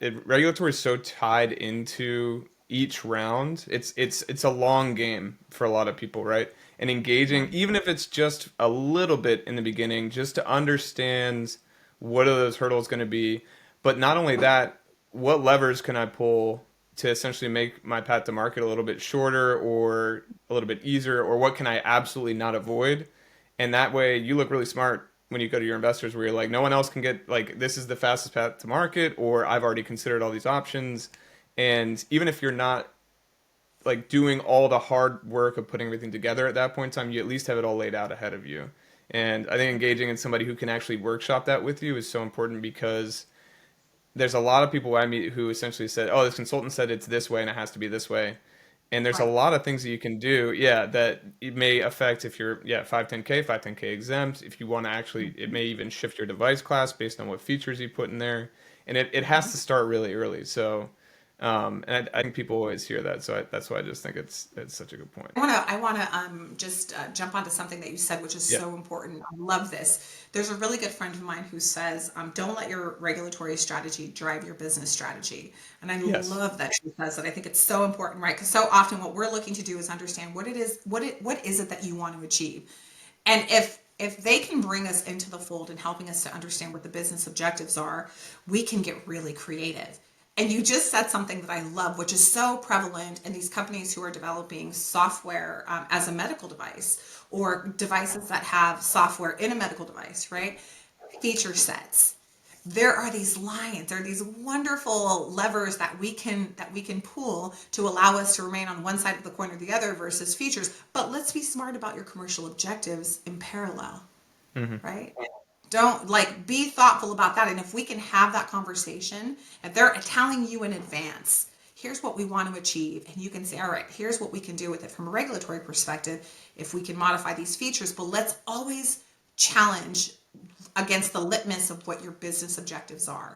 regulatory is so tied into each round. It's a long game for a lot of people, right? And engaging, even if it's just a little bit in the beginning, just to understand what are those hurdles going to be. But not only that, what levers can I pull to essentially make my path to market a little bit shorter or a little bit easier, or what can I absolutely not avoid? And that way you look really smart when you go to your investors where you're like, no one else can get, like, this is the fastest path to market, or I've already considered all these options. And even if you're not like doing all the hard work of putting everything together at that point in time, you at least have it all laid out ahead of you. And I think engaging in somebody who can actually workshop that with you is so important, because there's a lot of people I meet who essentially said, "Oh, this consultant said it's this way and it has to be this way." And there's a Right. lot of things that you can do, yeah, that it may affect if you're, yeah, 510K, 510K exempt. If you want to actually, it may even shift your device class based on what features you put in there. And it has to start really early. So, and I think people always hear that. So that's why I just think it's such a good point. I want to just jump onto something that you said, which is Yeah. so important. I love this. There's a really good friend of mine who says, "Don't let your regulatory strategy drive your business strategy." And I Yes. love that she says that. I think it's so important, right? Because so often what we're looking to do is understand what is it that you want to achieve, and if they can bring us into the fold and helping us to understand what the business objectives are, we can get really creative. And you just said something that I love, which is so prevalent in these companies who are developing software as a medical device, or devices that have software in a medical device, right? Feature sets. There are these lines, there are these wonderful levers that we can pull to allow us to remain on one side of the coin or the other versus features. But let's be smart about your commercial objectives in parallel, Hmm. right? Don't, like, be thoughtful about that. And if we can have that conversation, if they're telling you in advance, here's what we want to achieve, and you can say, all right, here's what we can do with it from a regulatory perspective, if we can modify these features, but let's always challenge against the litmus of what your business objectives are.